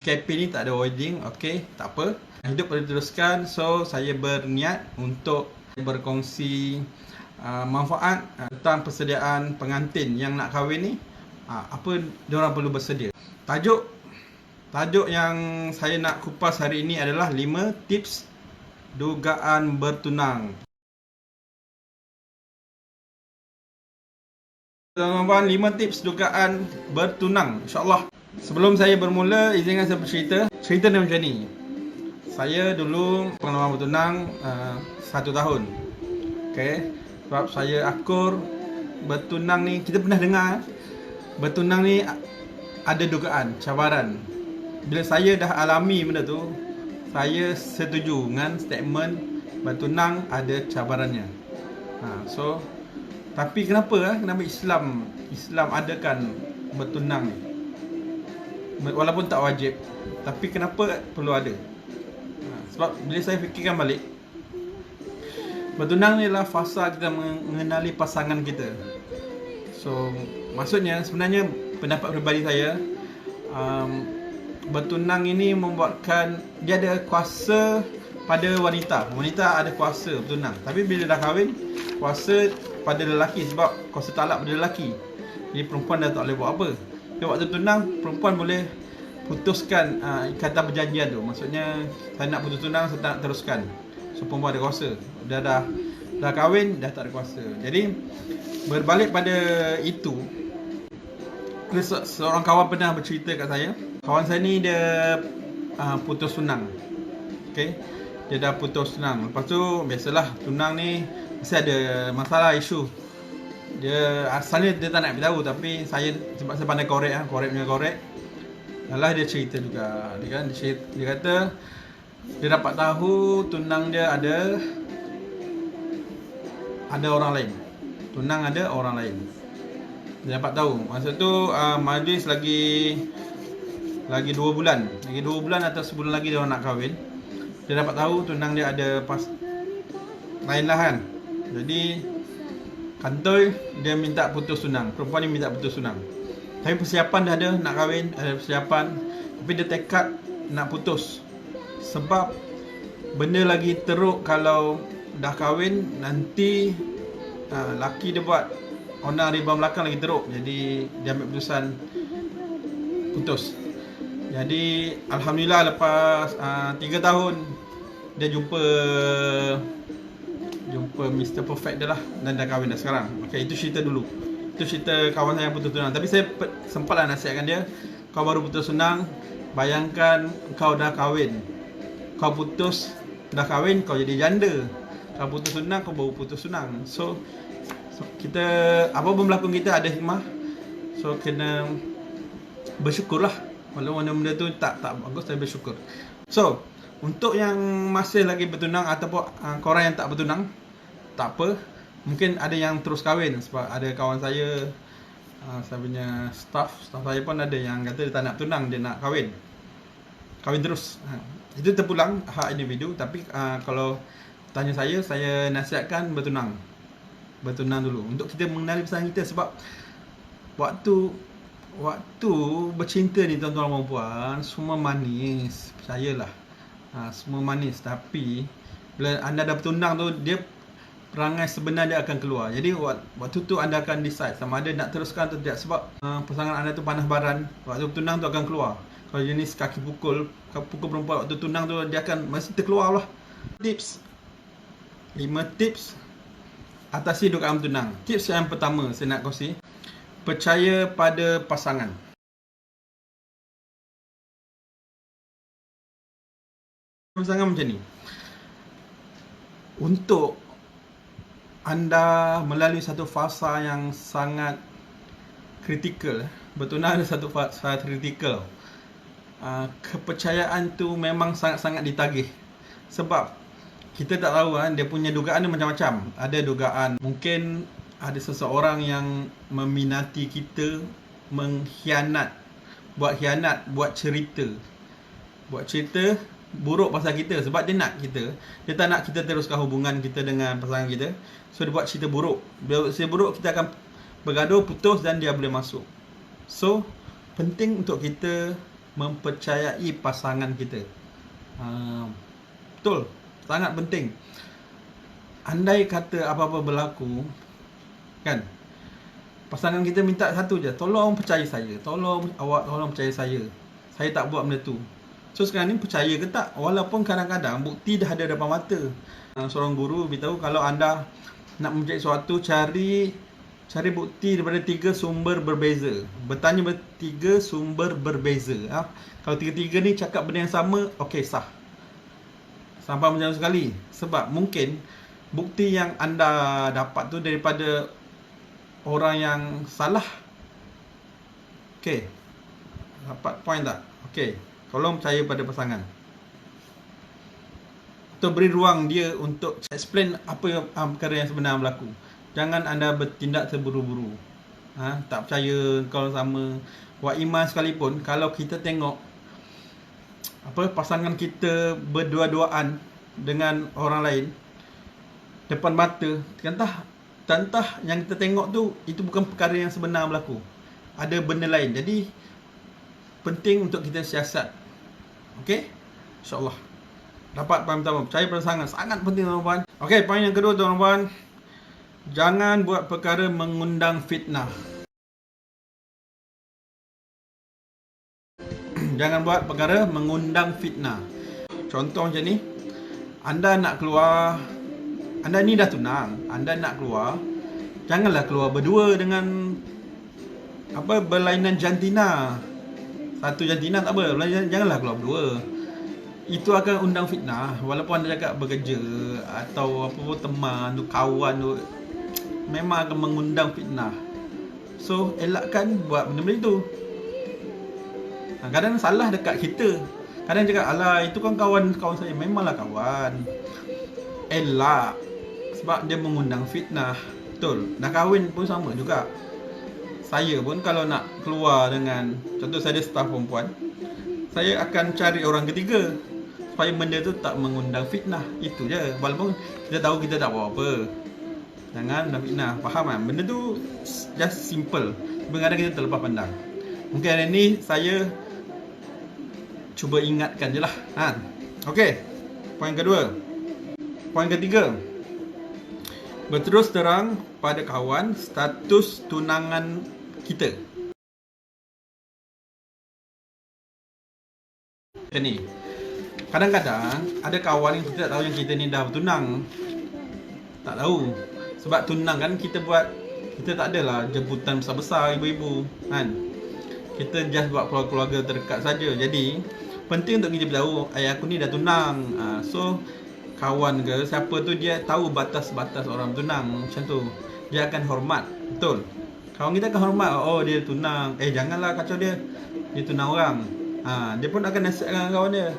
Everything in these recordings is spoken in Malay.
KP ni tak ada wedding, okey, tak apa. Hidup perlu diteruskan, so saya berniat untuk berkongsi manfaat tentang persediaan pengantin yang nak kahwin ni. Apa diorang perlu bersedia. Tajuk yang saya nak kupas hari ini adalah 5 tips dugaan bertunang. Tuan-tuan, 5 tips dugaan bertunang, insyaAllah. Sebelum saya bermula, izinkan saya bercerita. Cerita dia macam ni. Saya dulu pengalaman bertunang 1 tahun. Okay. Sebab saya akur bertunang ni, kita pernah dengar bertunang ni ada dugaan, cabaran. Bila saya dah alami benda tu, saya setuju dengan statement bertunang ada cabarannya. Tapi kenapa Islam adakan bertunang ni? Walaupun tak wajib, tapi kenapa perlu ada? Sebab bila saya fikirkan balik, bertunang ni adalah fasa kita mengenali pasangan kita. So, maksudnya sebenarnya pendapat peribadi saya, bertunang ini membuatkan dia ada kuasa pada wanita. Wanita ada kuasa bertunang. Tapi bila dah kahwin, kuasa pada lelaki, sebab kuasa talak pada lelaki. Jadi perempuan dah tak boleh buat apa. Jadi waktu tunang, perempuan boleh putuskan ikatan perjanjian tu. Maksudnya saya nak putus tunang, saya tak nak teruskan. So perempuan ada kuasa. Dah kahwin, dah tak ada kuasa. Jadi berbalik pada itu, seorang kawan pernah bercerita kat saya. Kawan saya ni dia putus tunang. Okay, dia dah putus tunang. Lepas tu biasalah tunang ni mesti ada masalah, isu. Dia asalnya dia tak nak beritahu, tapi sebab saya pandai korek punya korek. Yalah, dia cerita juga. Dia kata dia dapat tahu tunang dia ada orang lain. Tunang ada orang lain. Dia dapat tahu. Masa tu majlis lagi 2 bulan. Lagi 2 bulan atau sebulan lagi dia orang nak kahwin. Dia dapat tahu tunang dia ada lain lah kan. Jadi kantoi dia minta putus tunang. Perempuan ni minta putus tunang. Tapi persiapan dah ada, nak kahwin, ada persiapan. Tapi dia tekad nak putus. Sebab benda lagi teruk kalau dah kahwin, nanti laki dia buat onar riba belakang lagi teruk. Jadi dia ambil keputusan putus. Jadi alhamdulillah lepas 3 tahun dia jumpa Mr. Perfect dia lah, dan dah kahwin dah sekarang. Okay, itu cerita dulu. Itu cerita kawan saya yang putus tunang. Tapi saya sempatlah nasihatkan dia, kau baru putus tunang, bayangkan kau dah kahwin. Kau putus, dah kahwin, kau jadi janda. Kau putus tunang, kau baru putus tunang. So kita, apa pun berlaku kita ada hikmah. So kena bersyukurlah. Walaupun benda tu tak bagus, tapi bersyukur. So untuk yang masih lagi bertunang ataupun korang yang tak bertunang, tak apa. Mungkin ada yang terus kahwin. Sebab ada kawan saya, saya punya staff saya pun ada yang kata dia tak nak tunang, dia nak kahwin terus. Itu terpulang hak individu. Tapi kalau tanya saya nasihatkan bertunang dulu, untuk kita mengenali pasangan kita. Sebab waktu bercinta ni, tuan-tuan dan puan, semua manis, percayalah. Semua manis. Tapi bila anda dah bertunang tu, dia perangai sebenar dia akan keluar. Jadi waktu tu anda akan decide sama ada nak teruskan atau tidak. Sebab pasangan anda tu panas baran, waktu bertunang tu akan keluar. Kalau jenis kaki pukul perempuan waktu tunang tu, dia akan mesti terkeluar lah. 5 tips atasi dugaan bertunang. Tips yang pertama saya nak kongsi, percaya pada pasangan. Pasangan macam ni, untuk anda melalui satu fasa yang sangat kritikal. Bertunang ada satu fasa kritikal. Kepercayaan tu memang sangat-sangat ditagih. Sebab kita tak tahu dia punya dugaan dia macam-macam. Ada dugaan mungkin ada seseorang yang meminati kita, buat cerita buruk pasal kita. Sebab dia tak nak kita teruskan hubungan kita dengan pasangan kita. So dia buat cerita buruk. Bila cerita buruk, kita akan bergaduh, putus, dan dia boleh masuk. So penting untuk kita mempercayai pasangan kita. Betul, sangat penting. Andai kata apa-apa berlaku, kan, pasangan kita minta satu je, tolong percaya saya, tolong percaya saya tak buat benda tu. So sekarang ni percaya ke tak? Walaupun kadang-kadang bukti dah ada depan mata. Seorang guru beritahu kalau anda nak mempercayai sesuatu, cari bukti daripada 3 sumber berbeza. Bertanya 3 sumber berbeza. Kalau 3-3 ni cakap benda yang sama, okey, sah. Sampai macam sekali. Sebab mungkin bukti yang anda dapat tu daripada orang yang salah. Okey, dapat point tak? Okey, tolong percaya pada pasangan. Atau beri ruang dia untuk explain apa yang perkara yang sebenar berlaku. Jangan anda bertindak terburu-buru. Tak percaya kalau sama. Wak iman sekalipun, kalau kita tengok pasangan kita berdua-duaan dengan orang lain depan mata, tentah yang kita tengok tu, itu bukan perkara yang sebenar berlaku. Ada benda lain. Jadi penting untuk kita siasat. Okey? InsyaAllah dapat poin pertama, percaya pada pasangan. Sangat penting, tuan-tuan. Okey, poin yang kedua, tuan-tuan, jangan buat perkara mengundang fitnah. Jangan buat perkara mengundang fitnah. Contoh macam ni, anda nak keluar, anda ni dah tunang, anda nak keluar, janganlah keluar berdua dengan berlainan jantina. Satu jantina tak apa, janganlah keluar berdua. Itu akan undang fitnah. Walaupun anda cakap bekerja atau teman tu, kawan tu, memang akan mengundang fitnah. So elakkan buat benda-benda itu. Kadang salah dekat kita. Kadang cakap, alah itu kan kawan saya. Memanglah kawan. Elak. Sebab dia mengundang fitnah. Betul. Nak kahwin pun sama juga. Saya pun kalau nak keluar dengan, contoh saya ada staff perempuan, saya akan cari orang ketiga supaya benda tu tak mengundang fitnah. Itu je. Walaupun kita tahu kita tak buat apa. Jangan undang fitnah. Faham kan? Benda tu just simple. Kadang-kadang kita terlepas pandang. Mungkin hari ni saya cuba ingatkan je lah. Okey, poin kedua. Poin ketiga, berterus terang pada kawan status tunangan kita. Macam ni, kadang-kadang ada kawan yang kita tak tahu yang kita ni dah bertunang. Tak tahu. Sebab tunang kan kita tak adalah jemputan besar-besar ibu-ibu, kan. Kita just buat keluarga terdekat saja. Jadi penting untuk kita beritahu, aku ni dah tunang. So kawan ke siapa tu, dia tahu batas-batas orang tunang. Macam tu dia akan hormat. Betul, kawan kita akan hormat. Oh, dia tunang, janganlah kacau dia tunang orang. Dia pun akan nasihatkan kawan dia.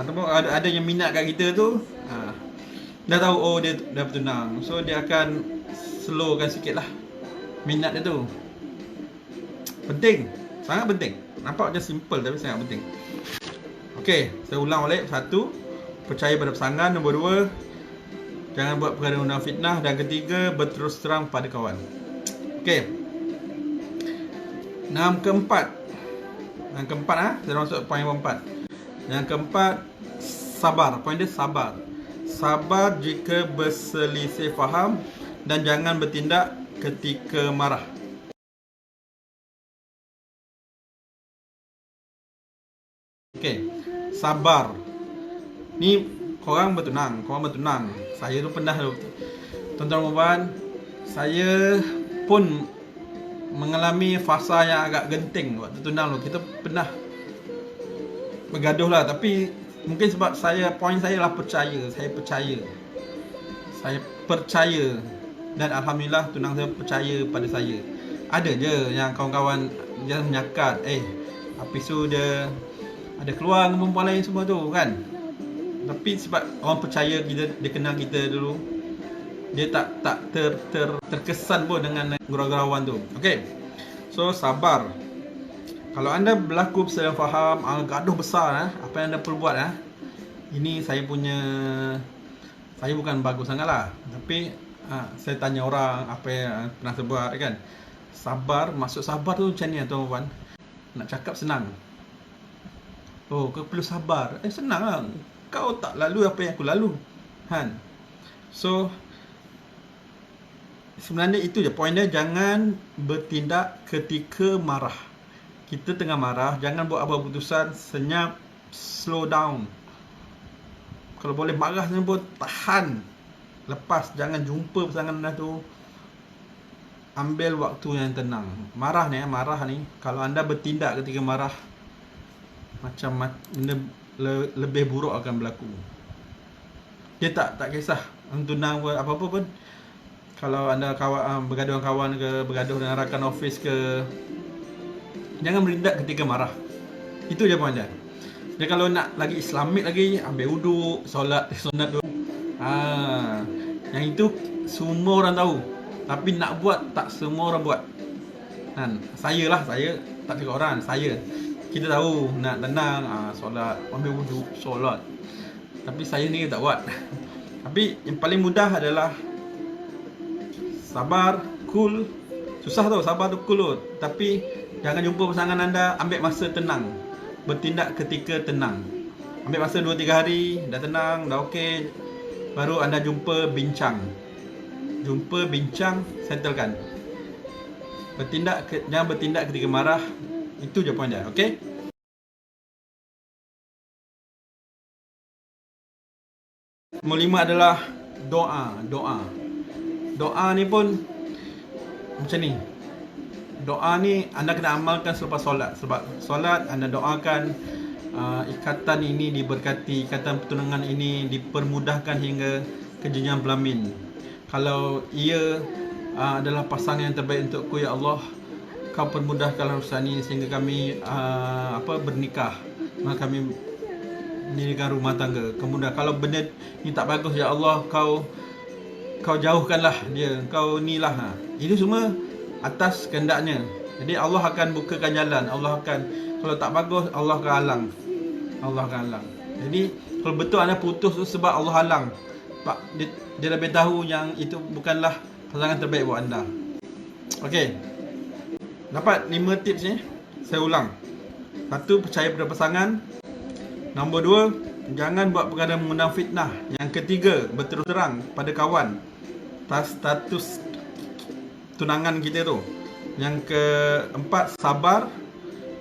Ataupun ada yang minat kat kita tu, dah tahu dia dah bertunang. So dia akan slowkan sikit lah minat dia tu. Penting, sangat penting. Nampak macam simple tapi sangat penting. Okey, saya ulang balik. 1, percaya pada pasangan. Nombor 2, jangan buat perkara undang fitnah. Dan ketiga, berterus terang pada kawan. Okey, yang keempat, saya masuk poin 4. Yang keempat, sabar. Poin dia sabar. Sabar jika berselisih faham dan jangan bertindak ketika marah. Okey, sabar. Ni korang bertunang. Saya tu pernah, tuan-tuan, saya pun mengalami fasa yang agak genting waktu tunang tu. Kita pernah bergaduh lah. Tapi mungkin sebab poin saya lah percaya. Saya percaya. Dan Alhamdulillah tunang saya percaya pada saya. Ada je yang kawan-kawan dia menyakat, habis tu dia ada keluar dengan perempuan lain semua tu, kan. Tapi sebab orang percaya kita, dia kenal kita dulu, dia tak terkesan pun dengan gurau-gurauan tu. Okey, so sabar. Kalau anda berlaku perselisihan faham, gaduh besar, apa yang anda perlu buat, ini saya bukan bagus sangat lah, tapi saya tanya orang apa yang pernah saya buat, kan. Sabar, maksud sabar tu macam ni, tuan-tuan. Nak cakap senang, Oh, kau perlu sabar. Senang lah. Kau tak lalu apa yang aku lalu. Han. So, sebenarnya itu je point dia. Jangan bertindak ketika marah. Kita tengah marah, jangan buat apa keputusan, senyap, slow down. Kalau boleh marah sebenarnya pun tahan. Lepas, jangan jumpa pasangan anda tu. Ambil waktu yang tenang. Marah ni, kalau anda bertindak ketika marah, macam benda lebih buruk akan berlaku. Dia tak kisah tunang apa-apa pun. Kalau anda bergaduh dengan kawan ke, bergaduh dengan rakan office ke, jangan bertindak ketika marah. Itu je point dia. Dia kalau nak lagi Islamik lagi, ambil wuduk, solat sunat tu. Yang itu semua orang tahu. Tapi nak buat, tak semua orang buat. Saya tak cakap orang, saya. Kita tahu nak tenang, solat, ambil wuduk, solat. Tapi saya ni tak buat. Tapi yang paling mudah adalah sabar, cool. Susah tau, sabar tu cool tu. Tapi jangan jumpa pasangan anda, ambil masa tenang. Bertindak ketika tenang. Ambil masa 2-3 hari, dah tenang, dah okey. Baru anda jumpa, bincang. Settlekan. Jangan bertindak ketika marah. Itu je point dia, okey? Nombor 5 adalah doa. Doa ni pun macam ni. Doa ni anda kena amalkan selepas solat. Sebab solat anda doakan ikatan ini diberkati, ikatan pertunangan ini dipermudahkan hingga ke jenjang pelamin. Kalau ia adalah pasangan yang terbaik untukku, ya Allah, kau permudahkanlah urusan ini sehingga kami bernikah, maka kami mendirikan rumah tangga. Kemudian kalau benda ni tak bagus, ya Allah, kau jauhkanlah dia, kau nilah. Itu semua atas kehendaknya. Jadi Allah akan bukakan jalan. Kalau tak bagus, Allah akan halang. Jadi kalau betul anda putus tu sebab Allah halang, dia lebih tahu yang itu bukanlah pasangan terbaik buat anda. Okey, dapat 5 tips ni. Saya ulang. 1, percaya pada pasangan. Nombor 2, jangan buat perkara mengundang fitnah. Yang ketiga, berterus terang pada kawan status tunangan kita tu. Yang keempat, sabar.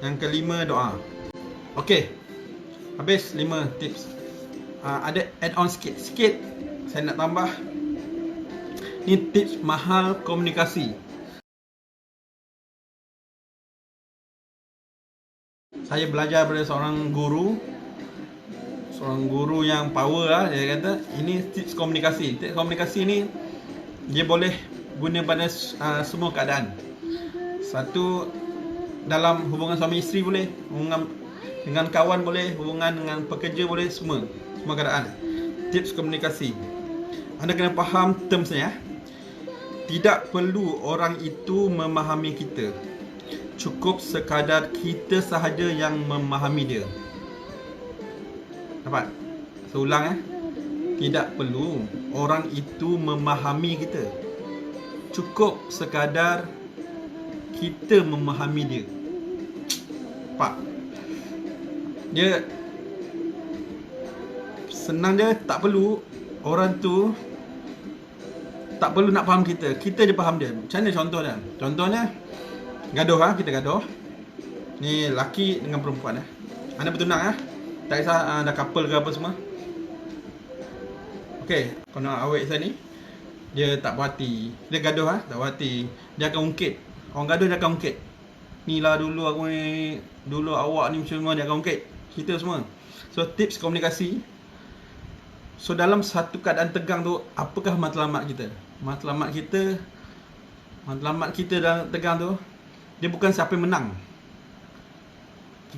Yang kelima, doa. Okey, habis 5 tips. Ada add on sikit saya nak tambah. Ni tips mahal komunikasi. Saya belajar daripada seorang guru yang power lah. Dia kata ini tips komunikasi. Tips komunikasi ni dia boleh guna pada semua keadaan. Satu, dalam hubungan suami isteri boleh, hubungan dengan kawan boleh, hubungan dengan pekerja boleh, semua keadaan. Tips komunikasi. Anda kena faham terms ni. Tidak perlu orang itu memahami kita. Cukup sekadar kita sahaja yang memahami dia. Dapat? Saya ulang. Tidak perlu orang itu memahami kita. Cukup sekadar kita memahami dia. Pak, dia senang dia, tak perlu orang tu, tak perlu nak faham kita. Kita je faham dia. Macam mana contohnya? Contohnya gaduh, kita gaduh. Ni lelaki dengan perempuan. Anda bertunang. Tak kisah dah couple ke apa semua. Okey, kalau awet saya ni, dia tak puas hati. Dia gaduh, tak puas hati. Dia akan ungkit. Orang gaduh dia akan ungkit. Ni lah dulu aku ni, dulu awak ni macam mana, dia akan ungkit. Cerita semua. So tips komunikasi. So dalam satu keadaan tegang tu, apakah matlamat kita? Matlamat kita dalam tegang tu, dia bukan siapa yang menang.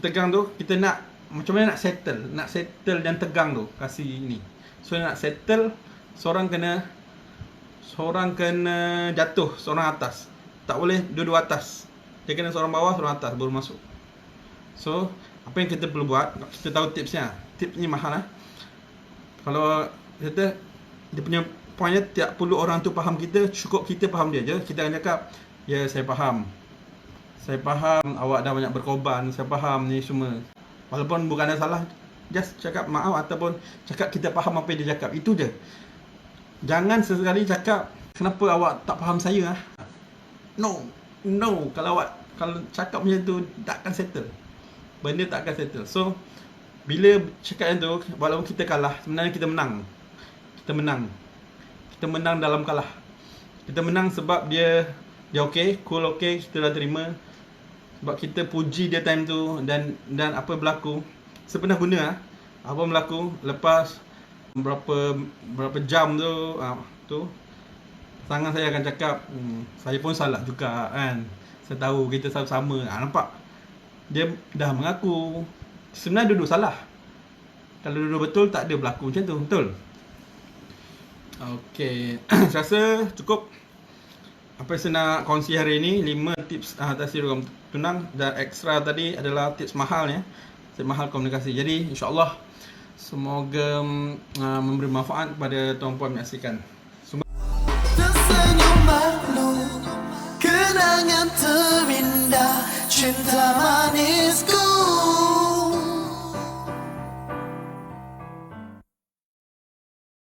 Tegang tu, kita nak macam mana nak settle dan tegang tu, kasih ni. So nak settle, seorang kena jatuh, seorang atas. Tak boleh dua-dua atas. Dia kena seorang bawah, seorang atas baru masuk. So apa yang kita perlu buat, kita tahu tipsnya. Tips ni mahal. Kalau kita, dia punya pointnya, tak perlu orang tu faham kita, cukup kita faham dia je. Kita akan cakap, ya saya faham awak dah banyak berkorban, saya faham ni semua. Walaupun bukan ada salah, just cakap maaf ataupun cakap kita faham apa yang dia cakap. Itu je. Jangan sesekali cakap, kenapa awak tak faham saya? No. Kalau cakap macam tu, takkan settle. Benda tak akan settle. So, bila cakap yang tu, walaupun kita kalah, sebenarnya kita menang. Kita menang dalam kalah. Kita menang sebab dia okey, cool okey, kita dah terima. Sebab kita puji dia time tu dan apa berlaku sebenarnya guna apa berlaku lepas berapa jam tu tangan saya akan cakap saya pun salah juga kan. Saya tahu kita sama-sama. Nampak? Dia dah mengaku sebenarnya duduk salah. Kalau duduk betul tak ada berlaku macam tu, betul? Okey, saya rasa cukup apa yang saya nak kongsi hari ini. 5 tips atasi rogam tunang, dan ekstra tadi adalah tips mahalnya, tips mahal komunikasi. Jadi insya-Allah semoga memberi manfaat kepada tuan-puan menyaksikan. Tersenyum malu, kenangan terindah, cinta manis.